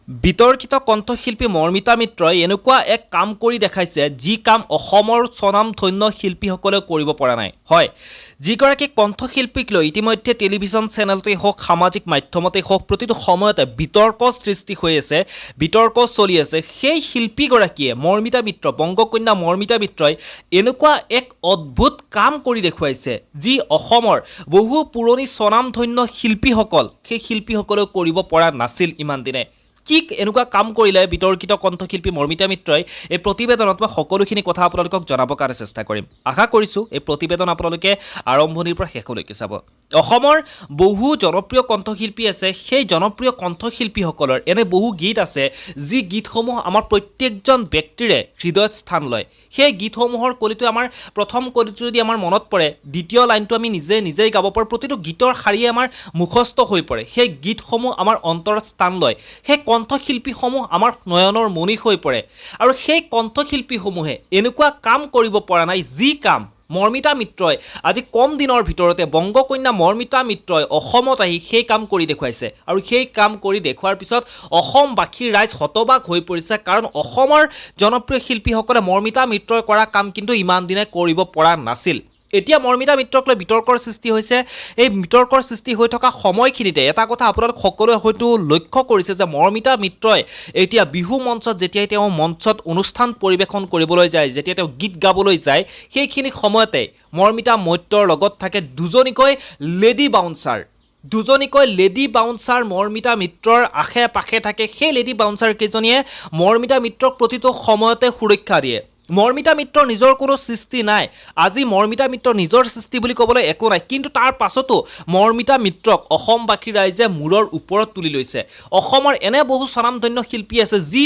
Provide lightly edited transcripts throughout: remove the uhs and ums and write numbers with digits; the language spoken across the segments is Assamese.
বিতৰ্কিত কণ্ঠশিল্পী মৰ্মিতা মিত্ৰই এনেকুৱা এক কাম কৰি দেখাইছে যি কাম অসমৰ স্বনামধন্য শিল্পীসকলে কৰিব পৰা নাই। হয়, যিগৰাকী কণ্ঠশিল্পীক লৈ ইতিমধ্যে টেলিভিছন চেনেলতেই হওক সামাজিক মাধ্যমতেই হওক প্ৰতিটো সময়তে বিতৰ্ক সৃষ্টি হৈ আছে, বিতৰ্ক চলি আছে। সেই শিল্পীগৰাকীয়ে মৰ্মিতা মিত্ৰ, বংগকন্যা মৰ্মিতা মিত্ৰই এনেকুৱা এক অদ্ভুত কাম কৰি দেখুৱাইছে যি অসমৰ বহু পুৰণি স্বনামধন্য শিল্পীসকল সেই শিল্পীসকলেও কৰিব পৰা নাছিল ইমান দিনে। কি এনেকুৱা কাম কৰিলে বিতৰ্কিত কণ্ঠশিল্পী মৰ্মিতা মিত্ৰই এই প্ৰতিবেদনত মই সকলোখিনি কথা আপোনালোকক জনাবৰ কাৰণে চেষ্টা কৰিম। আশা কৰিছোঁ এই প্ৰতিবেদন আপোনালোকে আৰম্ভণিৰ পৰা শেষলৈকে চাব। অসমৰ বহু জনপ্ৰিয় কণ্ঠশিল্পী আছে, সেই জনপ্ৰিয় কণ্ঠশিল্পীসকলৰ এনে বহু গীত আছে যি গীতসমূহ আমাৰ প্ৰত্যেকজন ব্যক্তিৰে হৃদয়ত স্থান লয়। সেই গীতসমূহৰ কলিটো আমাৰ প্ৰথম কলিটো যদি আমাৰ মনত পৰে, দ্বিতীয় লাইনটো আমি নিজেই গাব পাৰোঁ। প্ৰতিটো গীতৰ শাৰীয়ে আমাৰ মুখস্থ হৈ পৰে। সেই গীতসমূহ আমাৰ অন্তৰত স্থান লয়। সেই কণ্ঠশিল্পীসমূহ আমাৰ নয়নৰ মণি হৈ পৰে আৰু সেই কণ্ঠশিল্পীসমূহে এনেকুৱা কাম কৰিব পৰা নাই যি কাম মৰ্মিতা মিত্ৰই আজি কম দিনৰ ভিতৰতে বংগকন্যা মৰ্মিতা মিত্ৰই অসমত আহি সেই কাম কৰি দেখুৱাইছে। আৰু সেই কাম কৰি দেখুৱাৰ পিছত অসমবাসীৰ ৰাইজ হতবাক হৈ পৰিছে, কাৰণ অসমৰ জনপ্ৰিয় শিল্পীসকলে মৰ্মিতা মিত্ৰই কৰা কাম কিন্তু ইমান দিনে কৰিব পৰা নাছিল। এতিয়া মৰ্মিতা মিত্ৰক লৈ বিতৰ্কৰ সৃষ্টি হৈছে। এই বিতৰ্কৰ সৃষ্টি হৈ থকা সময়খিনিতে এটা কথা আপোনালোক সকলোৱে হয়তো লক্ষ্য কৰিছে যে মৰ্মিতা মিত্ৰই এতিয়া বিহু মঞ্চত যেতিয়াই তেওঁ মঞ্চত অনুষ্ঠান পৰিৱেশন কৰিবলৈ যায়, যেতিয়া তেওঁ গীত গাবলৈ যায়, সেইখিনি সময়তে মৰ্মিতা মিত্ৰৰ লগত থাকে দুজনীকৈ লেডি বাউন্সাৰ মৰ্মিতা মিত্ৰৰ আশে পাশে থাকে। সেই লেডি বাউন্সাৰ কেইজনীয়ে মৰ্মিতা মিত্ৰক প্ৰতিটো সময়তে সুৰক্ষা দিয়ে। মৰ্মিতা মিত্ৰৰ নিজৰ কোনো সৃষ্টি নাই। আজি মৰ্মিতা মিত্ৰৰ নিজৰ সৃষ্টি বুলি ক'বলৈ একো নাই, কিন্তু তাৰ পাছতো মৰ্মিতা মিত্ৰক অসমবাসী ৰাইজে মূৰৰ ওপৰত তুলি লৈছে। অসমৰ এনে বহু স্বনামধন্য শিল্পী আছে যি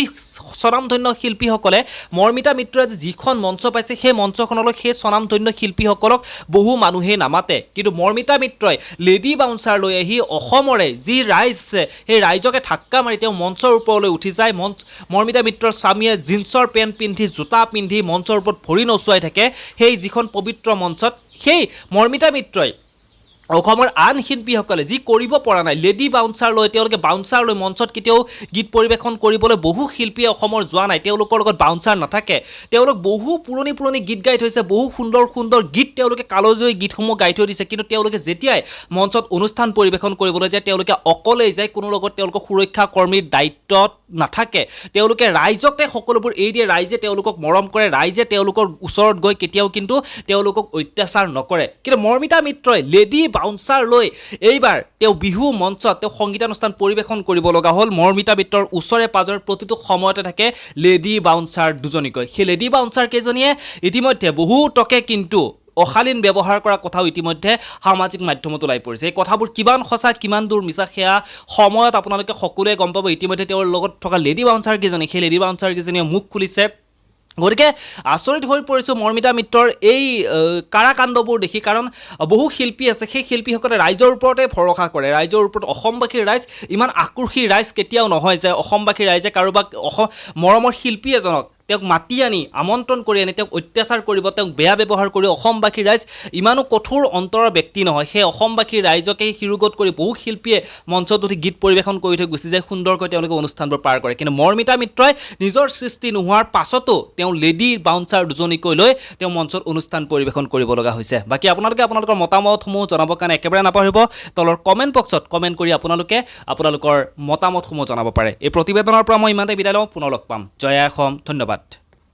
স্বনামধন্য শিল্পীসকলে মৰ্মিতা মিত্ৰই আজি যিখন মঞ্চ পাইছে সেই মঞ্চখনলৈ সেই স্বনামধন্য শিল্পীসকলক বহু মানুহে নামাতে, কিন্তু মৰ্মিতা মিত্ৰই লেডি বাউন্সাৰ লৈ আহি অসমৰে যি ৰাইজ আছে সেই ৰাইজকে ধাক্কা মাৰি তেওঁ মঞ্চৰ ওপৰলৈ উঠি যায়। মৰ্মিতা মিত্ৰৰ স্বামীয়ে জিন্সৰ পেণ্ট পিন্ধি জোতা পিন্ধি মঞ্চৰ ওপৰত ভৰি নচুৱাই থাকে। সেই যিখন পবিত্ৰ মঞ্চত সেই মৰ্মিতা মিত্ৰই অসমৰ আন শিল্পীসকলে যি কৰিব পৰা নাই, লেডি বাউন্সাৰ লৈ তেওঁলোকে বাউন্সাৰ লৈ মঞ্চত কেতিয়াও গীত পৰিৱেশন কৰিবলৈ বহু শিল্পীয়ে অসমৰ যোৱা নাই। তেওঁলোকৰ লগত বাউন্সাৰ নাথাকে। তেওঁলোক বহু পুৰণি গীত গাই থৈছে, বহু সুন্দৰ গীত তেওঁলোকে কালজয়ী গীতসমূহ গাই থৈ দিছে, কিন্তু তেওঁলোকে যেতিয়াই মঞ্চত অনুষ্ঠান পৰিৱেশন কৰিবলৈ যায় তেওঁলোকে অকলেই যায়, কোনো লগত তেওঁলোকৰ সুৰক্ষা কৰ্মীৰ দায়িত্বত নাথাকে। তেওঁলোকে ৰাইজকে সকলোবোৰ এৰি দিয়ে, ৰাইজে তেওঁলোকক মৰম কৰে, ৰাইজে তেওঁলোকৰ ওচৰত গৈ কেতিয়াও কিন্তু তেওঁলোকক অত্যাচাৰ নকৰে। কিন্তু মৰ্মিতা মিত্ৰই লেডি বাউন্সাৰ লৈ এইবাৰ তেওঁ বিহু মঞ্চত তেওঁ সংগীতানুষ্ঠান পৰিৱেশন কৰিব লগা হ'ল। মৰ্মিতা মিত্ৰৰ ওচৰে পাজৰে প্ৰতিটো সময়তে থাকে লেডি বাউন্সাৰ দুজনীকৈ। সেই লেডি বাউন্সাৰ কেইজনীয়ে ইতিমধ্যে বহুতকে কিন্তু অশালীন ব্যৱহাৰ কৰা কথাও ইতিমধ্যে সামাজিক মাধ্যমত ওলাই পৰিছে। এই কথাবোৰ কিমান সঁচা কিমান দূৰ মিছা সেয়া সময়ত আপোনালোকে সকলোৱে গম পাব। ইতিমধ্যে তেওঁৰ লগত থকা লেডি বাউন্সাৰ কেইজনী, সেই লেডি বাউন্সাৰ কেইজনীয়ে মুখ খুলিছে। গতিকে আচৰিত হৈ পৰিছোঁ মৰ্মিতা মিত্ৰৰ এই কাৰাকাণ্ডবোৰ দেখি, কাৰণ বহু শিল্পী আছে সেই শিল্পীসকলে ৰাইজৰ ওপৰতে ভৰসা কৰে, ৰাইজৰ ওপৰত। অসমবাসীৰ ৰাইজ ইমান আক্ৰোশী ৰাইজ কেতিয়াও নহয় যে অসমবাসীৰ ৰাইজে কাৰোবাক মৰমৰ শিল্পী এজনক তেওঁক মাতি আনি আমন্ত্ৰণ কৰি আনি তেওঁক অত্যাচাৰ কৰিব, তেওঁক বেয়া ব্যৱহাৰ কৰি অসমবাসীৰ ৰাইজ ইমানো কঠোৰ অন্তৰৰ ব্যক্তি নহয়। সেই অসমবাসীৰ ৰাইজকে শিৰোগত কৰি বহু শিল্পীয়ে মঞ্চত উঠি গীত পৰিৱেশন কৰি থৈ গুচি যায়, সুন্দৰকৈ তেওঁলোকে অনুষ্ঠানবোৰ পাৰ কৰে। কিন্তু মৰ্মিতা মিত্ৰই নিজৰ সৃষ্টি নোহোৱাৰ পাছতো তেওঁ লেডি বাউন্সাৰ দুজনীকৈ লৈ তেওঁ মঞ্চত অনুষ্ঠান পৰিৱেশন কৰিব লগা হৈছে। বাকী আপোনালোকে আপোনালোকৰ মতামতসমূহ জনাবৰ কাৰণে একেবাৰে নাপাহৰিব, তলৰ কমেণ্ট বক্সত কমেণ্ট কৰি আপোনালোকৰ মতামতসমূহ জনাব পাৰে। এই প্ৰতিবেদনৰ পৰা মই ইমানতে বিদায় লওঁ, পুনৰ লগ পাম। জয় অসম, ধন্যবাদ।